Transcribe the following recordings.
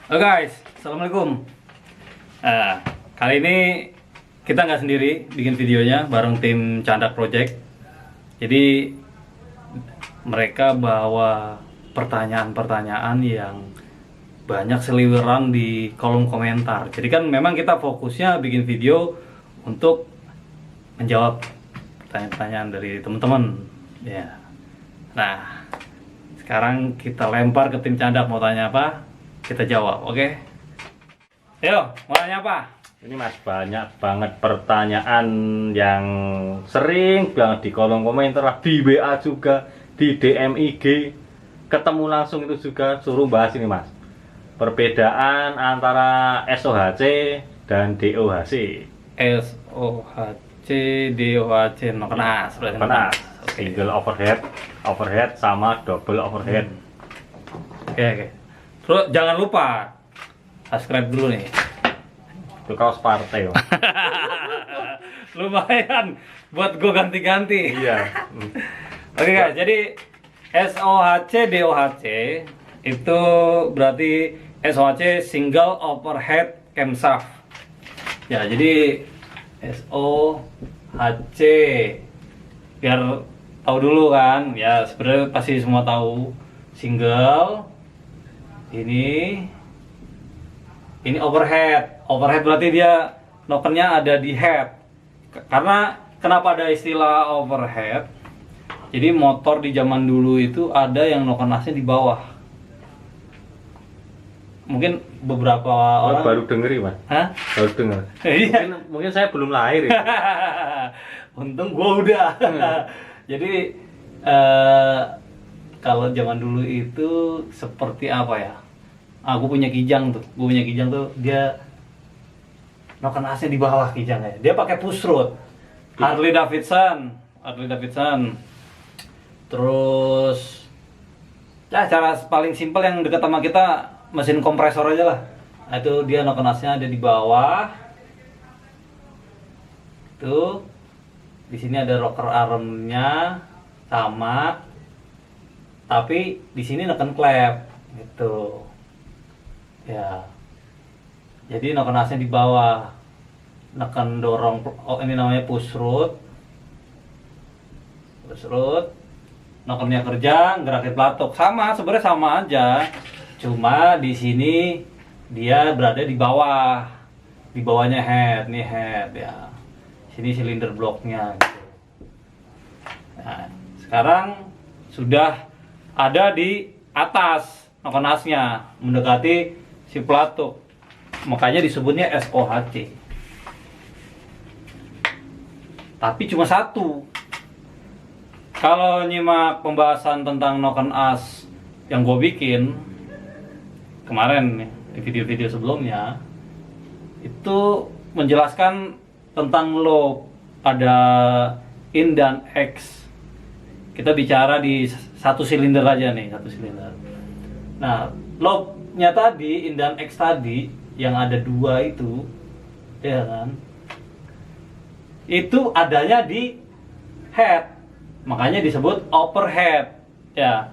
Halo guys, assalamualaikum. Kali ini kita nggak sendiri bikin videonya, bareng tim Candak Project. Jadi mereka bawa pertanyaan-pertanyaan yang banyak seliweran di kolom komentar. Jadi kan memang kita fokusnya bikin video untuk menjawab pertanyaan-pertanyaan dari teman-teman. Ya. Nah, sekarang kita lempar ke tim Candak, mau tanya apa? Kita jawab, oke? Ayo, mau tanya apa? Ini Mas, banyak banget pertanyaan yang sering banget di kolom komentar lah, di WA juga, di DM IG, ketemu langsung itu juga suruh bahas ini Mas. Perbedaan antara SOHC dan DOHC. SOHC, DOHC, no kenas, berarti Panas, Oke. single overhead sama double overhead. Oke. Terus jangan lupa subscribe dulu nih. Itu kaos partai Mas. Lumayan buat gue ganti-ganti. Iya. Oke guys, jadi SOHC, DOHC itu berarti SOHC single overhead camshaft. Ya, jadi SOHC biar tahu dulu kan. Ya, sebenarnya pasti semua tahu single ini overhead. Overhead berarti dia nokennya ada di head. Karena kenapa ada istilah overhead? Jadi motor di zaman dulu itu ada yang noken asnya di bawah. Mungkin beberapa orang Baru denger ya Mas? Hah? Baru denger. Iya. Mungkin saya belum lahir ya. Untung gua udah. Jadi kalau zaman dulu itu seperti apa ya? Aku punya kijang tuh. Gua punya kijang tuh, dia noken asnya di bawah kijangnya. Dia pakai push rod. Harley Davidson. Terus ya cara paling simpel yang dekat sama kita mesin kompresor aja lah. Nah, itu dia noken asnya ada di bawah. Tuh. Di sini ada rocker armnya sama. Tapi di sini neken klep gitu. Ya. Jadi neken asnya di bawah. Neken dorong, oh ini namanya push rod. Nokennya kerja, gerakin pelatuk sama, sebenarnya sama aja. Cuma di sini dia berada di bawah. Di bawahnya head, nih head ya. Sini silinder bloknya gitu. Nah, sekarang sudah ada di atas noken asnya, mendekati si pelatuk. Makanya disebutnya SOHC. Tapi cuma satu. Kalau nyimak pembahasan tentang noken as yang gue bikin kemarin nih, di video-video sebelumnya, itu menjelaskan tentang lobe, ada in dan X. Kita bicara di satu silinder aja nih, satu silinder. Nah, lobe-nya tadi, in dan X tadi, yang ada dua itu, ya kan? Itu adanya di head, makanya disebut overhead. Ya,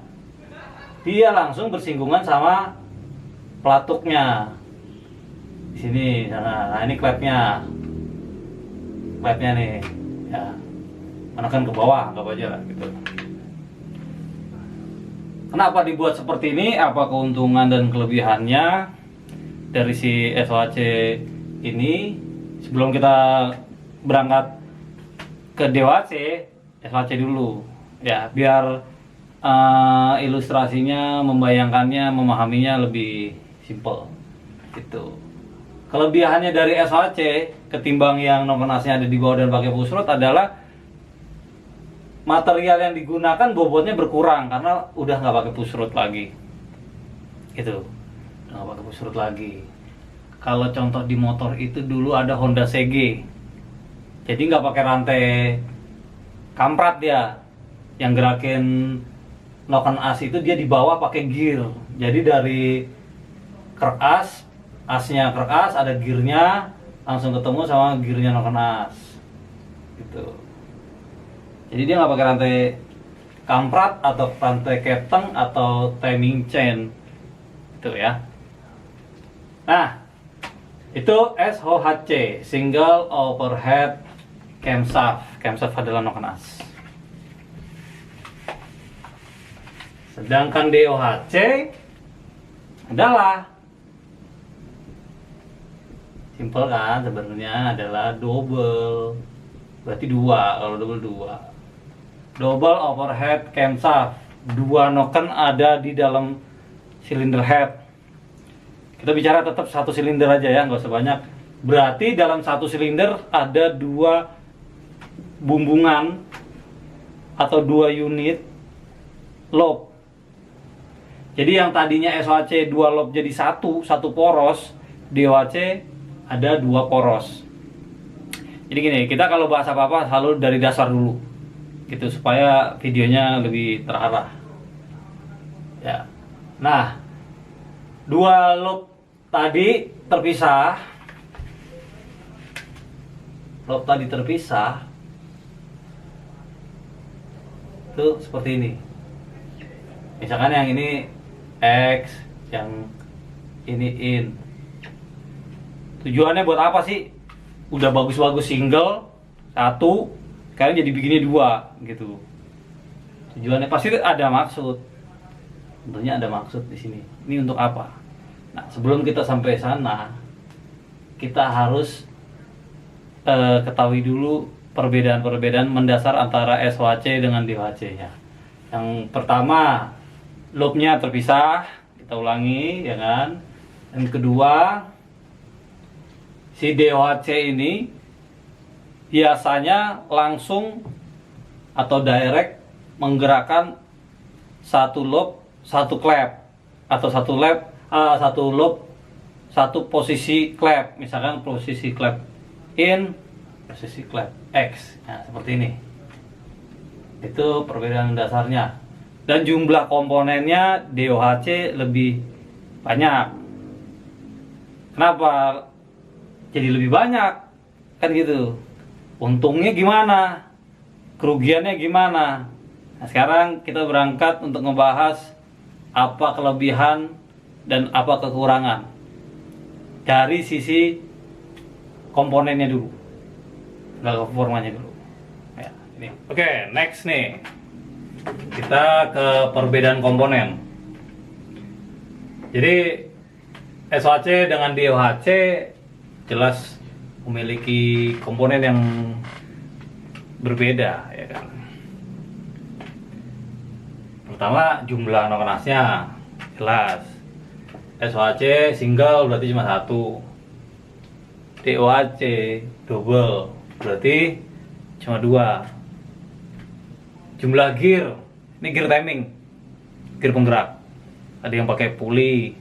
dia langsung bersinggungan sama pelatuknya. Di sini, nah ini klepnya nih, ya, menekan ke bawah, anggap aja lah gitu. Kenapa dibuat seperti ini? Apa keuntungan dan kelebihannya dari si SOHC ini? Sebelum kita berangkat ke DOHC, SOHC dulu, ya, biar ilustrasinya, membayangkannya, memahaminya lebih simple, gitu. Kelebihannya dari SOHC ketimbang yang noken asnya ada di bawah dan pakai push rod adalah material yang digunakan bobotnya berkurang karena udah nggak pakai push rod lagi, gitu. Udah nggak pakai push rod lagi. Kalau contoh di motor itu dulu ada Honda CG, jadi nggak pakai rantai kamprat dia, yang gerakin noken as itu dia di bawah pakai gear. Jadi dari keras, asnya keras, ada gearnya, langsung ketemu sama gearnya noken as, gitu. Jadi dia nggak pakai rantai kamprat atau rantai keteng atau timing chain, itu ya. Nah, itu SOHC, Single Overhead Camshaft. Camshaft adalah noken as. Sedangkan DOHC adalah simple kan sebenarnya, adalah double. Berarti dua, kalau double dua. Double overhead camshaft. Dua noken ada di dalam silinder head. Kita bicara tetap satu silinder aja ya, nggak usah banyak. Berarti dalam satu silinder ada dua bumbungan atau dua unit lob. Jadi yang tadinya SOHC 2 lob jadi satu poros, DOHC ada 2 poros. Jadi gini, kita kalau bahas apa-apa selalu dari dasar dulu, gitu supaya videonya lebih terarah. Ya, nah 2 lob tadi terpisah, itu seperti ini. Misalkan yang ini X, yang ini in. Tujuannya buat apa sih? Udah bagus-bagus single satu, sekarang jadi bikinnya 2 gitu. Tujuannya pasti ada maksud. Tentunya ada maksud di sini. Ini untuk apa? Nah, sebelum kita sampai sana, kita harus ketahui dulu perbedaan-perbedaan mendasar antara SOHC dengan DOHC-nya. Yang pertama, lobnya terpisah, kita ulangi ya kan. Dan kedua, si DOHC ini biasanya langsung atau direct menggerakkan satu lob, satu klep, atau satu lob, satu posisi klep. Misalkan posisi klep in, posisi klep X. Nah, seperti ini. Itu perbedaan dasarnya. Dan jumlah komponennya DOHC lebih banyak. Kenapa jadi lebih banyak? Kan gitu. Untungnya gimana? Kerugiannya gimana? Nah, sekarang kita berangkat untuk ngebahas apa kelebihan dan apa kekurangan dari sisi komponennya dulu, nggak performanya dulu. Ya, ini. Oke, next nih. Kita ke perbedaan komponen. Jadi SOHC dengan DOHC jelas memiliki komponen yang berbeda ya kan. Pertama, jumlah noken asnya jelas. SOHC single berarti cuma 1. DOHC double berarti cuma 2. Jumlah gear, ini gear timing, gear penggerak. Ada yang pakai pulley,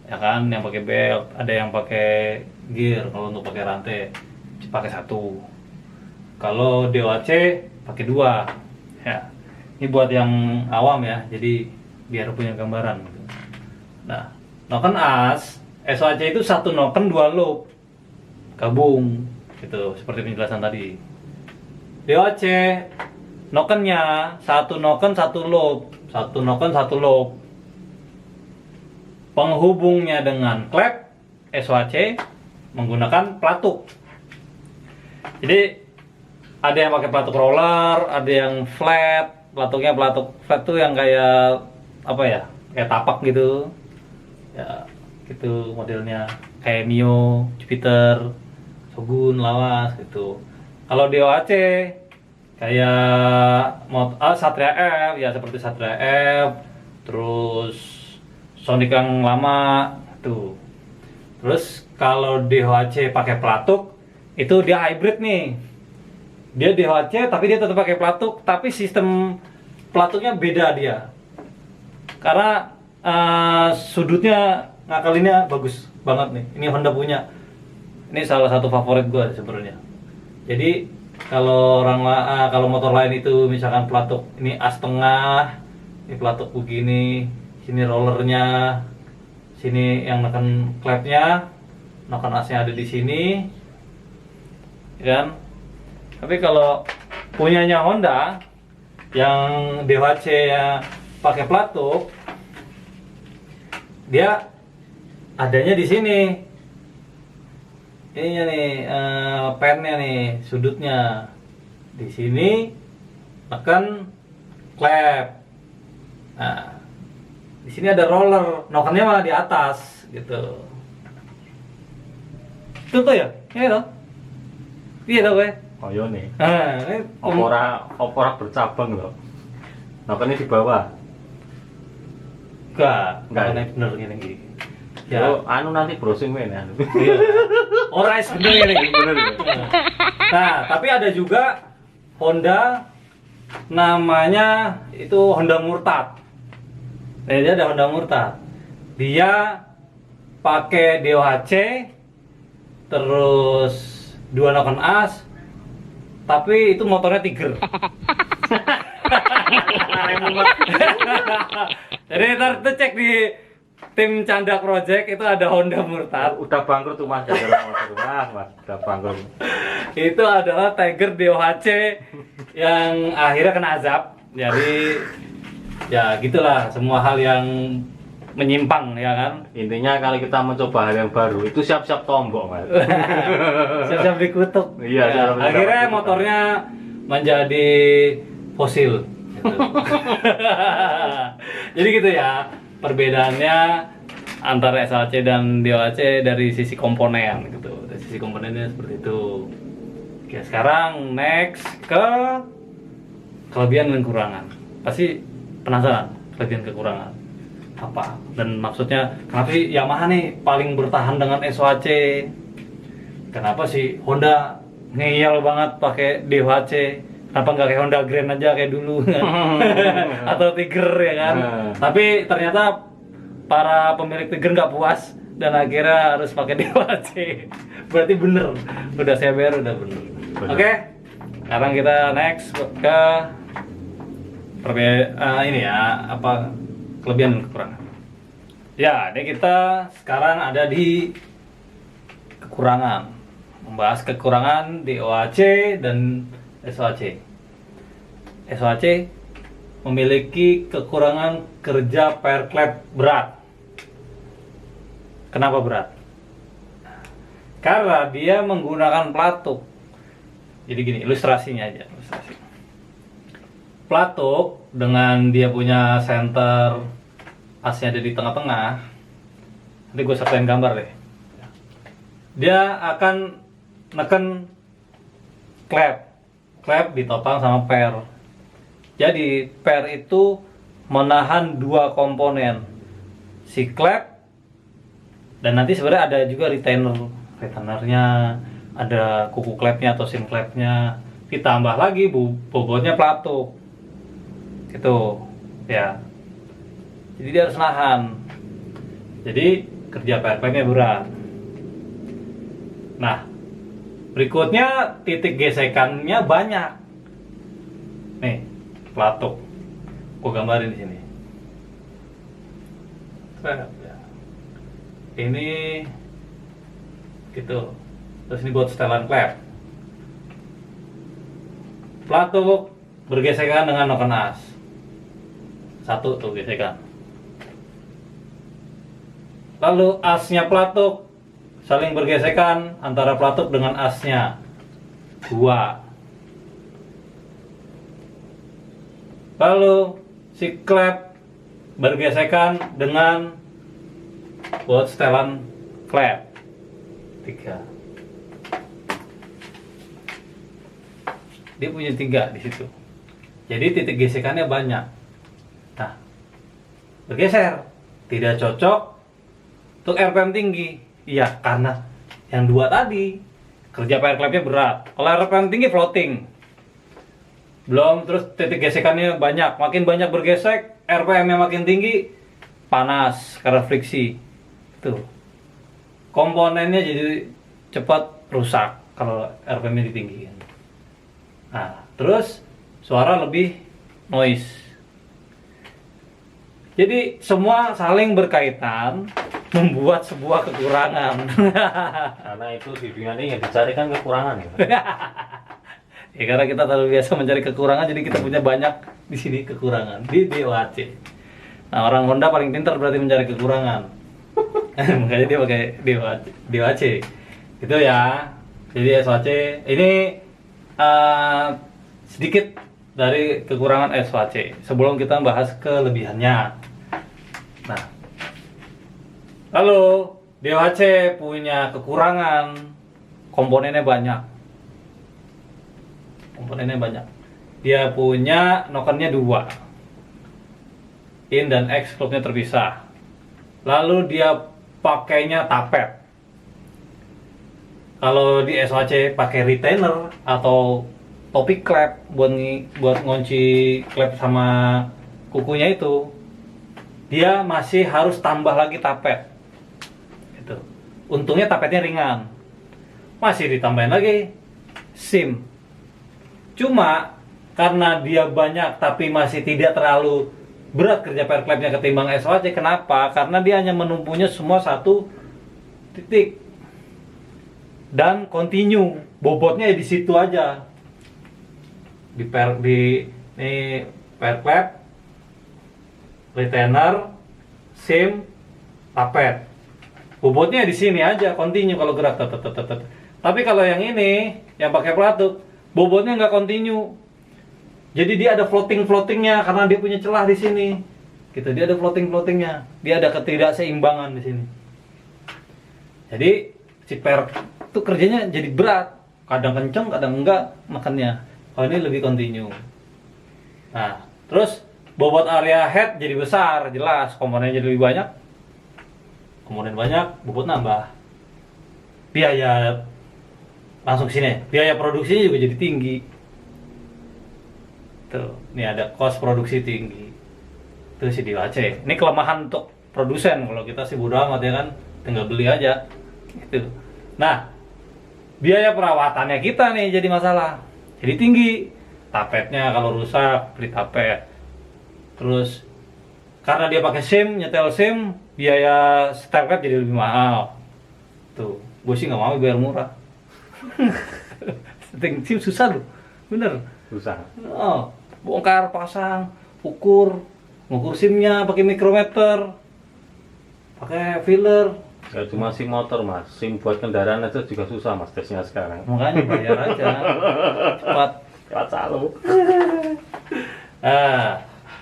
ya kan, yang pakai belt, ada yang pakai gear. Kalau untuk pakai rantai, pakai 1. Kalau DOHC pakai 2. Ya, ini buat yang awam ya, jadi biar punya gambaran. Nah, noken as, SOHC itu 1 noken 2 loop, gabung, gitu, seperti penjelasan tadi. DOHC nokennya 1 noken 1 loop, 1 noken 1 loop. Penghubungnya dengan klep SOHC menggunakan pelatuk. Jadi ada yang pakai pelatuk roller, ada yang flat. Pelatuknya pelatuk flat tuh yang kayak apa ya? Kayak tapak gitu. Ya, gitu modelnya. Kayak Mio, Jupiter, Shogun, Lawas gitu. Kalau DOHC kayak Satria F, ya seperti Satria F, terus Sonic yang lama tuh. Terus kalau DOHC pakai pelatuk, itu dia hybrid nih. Dia DOHC tapi dia tetap pakai pelatuk, tapi sistem pelatuknya beda dia. Karena sudutnya ngakalinnya bagus banget nih. Ini Honda punya. Ini salah satu favorit gue sebenarnya. Jadi kalau kalau motor lain itu misalkan pelatuk ini as tengah, ini pelatuk begini, sini rollernya, sini yang neken klepnya, noken asnya ada di sini, kan? Tapi kalau punyanya Honda yang DOHC ya pakai pelatuk, dia adanya di sini. Ininya nih, pennya nih, sudutnya. Di sini tekan klep. Nah, di sini ada roller, nokennya malah di atas gitu. Itu tuh ya? Ini tuh. Iya tuh gue. Oh iya nih. Nah, ini Opora bercabang loh. Nokennya di bawah. enggak Enggak. bener gini. Ya, Ya, anu nanti browsing men anu. iya. Orang bener gini. Bener. Nah, tapi ada juga Honda namanya itu Honda Murtad. Dia ada Honda Murtad. Dia pakai DOHC terus 2 noken as, tapi itu motornya Tiger. Jadi ntar tuh cek di tim Candak Project itu ada Honda Murtad. Udah bangkrut tuh Mas, gara-gara motor Mas, udah bangkrut. Itu adalah Tiger DOHC yang akhirnya kena azab. Jadi ya gitulah, semua hal yang menyimpang ya kan. Intinya kalau kita mencoba hal yang baru itu siap-siap tombok Mas. Siap-siap dikutuk. Iya, Ya, siap-siap akhirnya dikutuk. motornya menjadi fosil. Gitu. Jadi gitu ya perbedaannya antara SHC dan DOHC dari sisi komponen gitu. Dari sisi komponennya seperti itu. Oke, sekarang next ke kelebihan dan kekurangan. Pasti penasaran kelebihan kekurangan apa? Dan maksudnya kenapa sih Yamaha nih paling bertahan dengan SHC? Kenapa sih Honda ngeyel banget pakai DOHC? Kenapa nggak kayak Honda Grand aja kayak dulu kan? Atau Tiger ya kan? Tapi ternyata para pemilik Tiger nggak puas dan akhirnya harus pakai DOHC. Berarti bener, udah saya bayar udah bener. Bener. Oke, sekarang kita next ke ini ya, apa kelebihan dan kekurangan. Ya, ini kita sekarang ada di kekurangan, membahas kekurangan DOHC dan SOHC. SOHC memiliki kekurangan kerja pair klep berat. Kenapa berat? Karena dia menggunakan pelatuk. Jadi gini, ilustrasinya aja, ilustrasi. Pelatuk dengan dia punya center asnya ada di tengah-tengah. Nanti gue sertain gambar deh. Dia akan neken klep ditopang sama per. Jadi per itu menahan 2 komponen, si klep dan nanti sebenarnya ada juga retainernya, ada kuku klepnya atau sim klepnya, ditambah lagi bobotnya pelatuk gitu ya. Jadi dia harus nahan, jadi kerja per klepnya berat. Nah, berikutnya titik gesekannya banyak. Nih, pelatuk. Gua gambarin di sini. Ini gitu. Terus ini buat setelan klep. Pelatuk bergesekan dengan noken as. Satu tuh gesekan. Lalu asnya pelatuk saling bergesekan antara pelatuk dengan asnya. 2. Lalu si klep bergesekan dengan buat setelan klep. 3. Dia punya 3 di situ. Jadi titik gesekannya banyak. Nah, bergeser, tidak cocok untuk RPM tinggi. Iya, karena yang 2 tadi kerja pair klepnya berat. Kalau RPM tinggi floating. Belum, terus titik gesekannya banyak. Makin banyak bergesek, RPM-nya makin tinggi, panas karena friksi. Tuh. Komponennya jadi cepat rusak kalau RPM-nya ditinggiin. Nah, terus suara lebih noise. Jadi semua saling berkaitan membuat sebuah kekurangan. Karena itu di dunia ini yang dicari kan kekurangan ya. Ya karena kita terlalu biasa mencari kekurangan, jadi kita punya banyak di sini kekurangan di DOHC. Nah, orang Honda paling pintar berarti mencari kekurangan. Makanya dia pakai DOHC. Itu ya. Jadi SOHC ini sedikit dari kekurangan SOHC. Sebelum kita bahas kelebihannya. Nah, lalu DOHC punya kekurangan, komponennya banyak. Dia punya nokennya 2, in dan X klubnya terpisah. Lalu dia pakainya tapet. Kalau di SOHC pakai retainer atau topi klep buat ngunci klep sama kukunya itu, dia masih harus tambah lagi tapet. Gitu. Untungnya tapetnya ringan. Masih ditambahin lagi SIM. Cuma karena dia banyak tapi masih tidak terlalu berat kerja pair klepnya ketimbang SOHC. Kenapa? Karena dia hanya menumpunya semua satu titik dan continue, bobotnya di situ aja. Ini pair klep, retainer, SIM, tapet. Bobotnya di sini aja, continue kalau gerak. Tapi kalau yang ini, yang pakai pelatuk, bobotnya nggak continue. Jadi dia ada floatingnya karena dia punya celah di sini. Gitu, dia ada floatingnya. Dia ada ketidakseimbangan di sini. Jadi si pair itu kerjanya jadi berat. Kadang kenceng, kadang enggak makannya. Kalau ini lebih continue. Nah, terus bobot area head jadi besar, jelas. Komponennya jadi lebih banyak. Komponen banyak, bobot nambah. Biaya langsung ke sini. Biaya produksinya juga jadi tinggi. Tuh, ini ada cost produksi tinggi. Itu si DOHC. Ini kelemahan untuk produsen. Kalau kita sih bodo amat ya kan, tinggal beli aja. Gitu. Nah, biaya perawatannya kita nih jadi masalah. Jadi tinggi. Tapetnya kalau rusak, beli tapet. Terus karena dia pakai SIM, nyetel SIM, biaya setel klep jadi lebih mahal. Tuh, gue sih nggak mau biar murah. Setting SIM susah loh, bener. Susah. Oh, bongkar, pasang, ngukur SIM-nya pakai mikrometer, pakai filler. Ya cuma SIM motor mas, SIM buat kendaraan aja juga susah mas tesnya sekarang. Makanya bayar aja, cepat. Cepat selalu.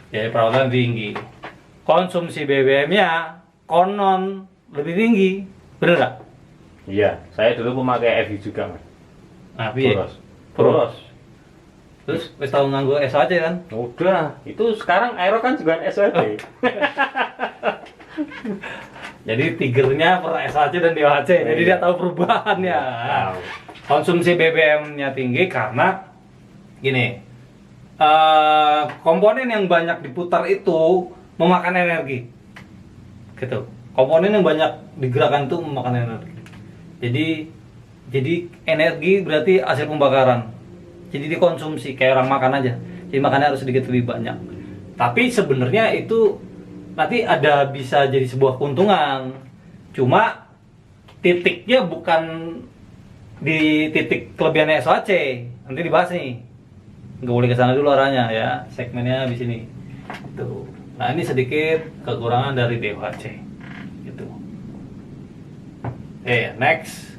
Jadi perawatan tinggi. Konsumsi BBM-nya konon lebih tinggi, bener nggak? Iya, saya dulu memakai FU juga mas. Nah, piye? Boros. Terus wis tau nganggo SOHC kan? Udah, itu sekarang Aero kan juga SOHC. Jadi tigernya per SOHC dan DOHC. Jadi dia tahu perubahannya. Tahu. Konsumsi BBM-nya tinggi karena gini. Komponen yang banyak diputar itu memakan energi. Gitu. Komponen yang banyak digerakkan itu memakan energi. Jadi energi berarti hasil pembakaran. Jadi dikonsumsi kayak orang makan aja. Jadi makannya harus sedikit lebih banyak. Tapi sebenarnya itu nanti ada bisa jadi sebuah keuntungan. Cuma titiknya bukan di titik kelebihannya SOHC. Nanti dibahas nih. Nggak boleh kesana dulu arahnya ya. Segmennya di sini. Tuh. Nah ini sedikit kekurangan dari DOHC. Gitu. Next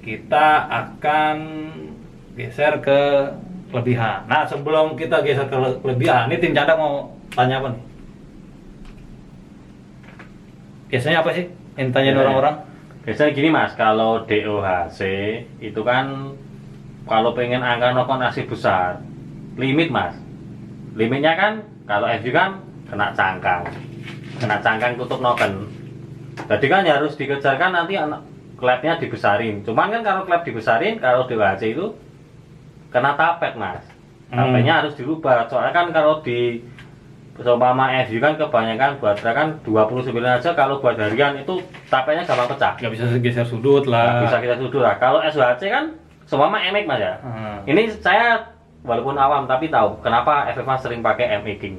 kita akan geser ke kelebihan. Nah sebelum kita geser ke kelebihan, ini tim Canda mau tanya apa nih? Biasanya apa sih yang ditanyain orang-orang? Biasanya gini mas, kalau DOHC itu kan kalau pengen angka nokonasi besar, limit mas. Limitnya kan kalau FU kan kena cangkang tutup noken. Jadi kan harus dikejarkan nanti klepnya dibesarin. Cuman kan kalau klep dibesarin, kalau DOHC itu kena tapet mas. Tapetnya harus dirubah. Soalnya kan kalau di seumpama FU kan kebanyakan buat kan 29 aja, kalau buat harian itu tapetnya gampang pecah. Nggak bisa geser sudut lah. Nggak bisa kita sudut lah. Kalau SOHC kan seumpama MX mas ya. Ini saya walaupun awam tapi tahu kenapa FFA sering pakai MX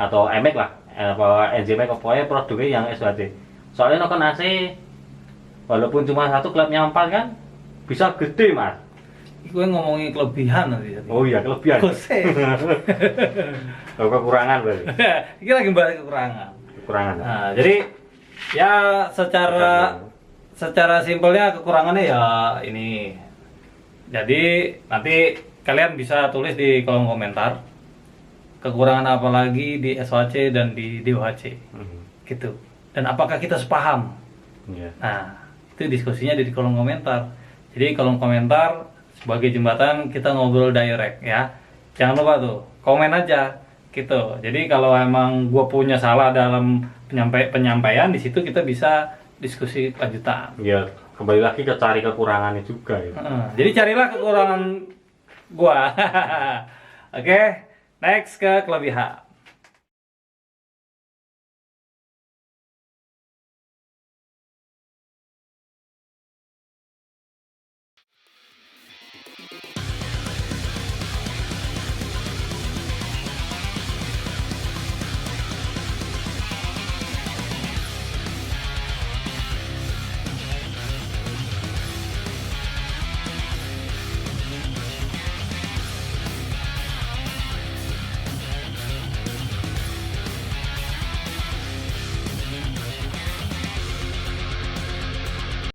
atau MX lah, NJMX pokoknya produknya yang SOHC. Soalnya noken AC walaupun cuma satu klepnya 4 kan bisa gede mas. Gue ngomongin kelebihan nanti. Oh iya kelebihan. Oh, kekurangan berarti. Ini lagi bahas kekurangan. Kekurangan. Nah, jadi Ya secara simpelnya kekurangannya ya ini. Jadi nanti kalian bisa tulis di kolom komentar kekurangan apa lagi di SOHC dan di DOHC gitu. Dan apakah kita sepaham? Iya. Nah, itu diskusinya di kolom komentar. Jadi kolom komentar sebagai jembatan kita ngobrol direct ya. Jangan lupa tuh, komen aja gitu. Jadi kalau emang gue punya salah dalam penyampaian di situ kita bisa diskusi lanjutan. Ya, kembali lagi ke cari kekurangannya juga ya. Jadi carilah kekurangan gua. Oke, next ke kelebihan.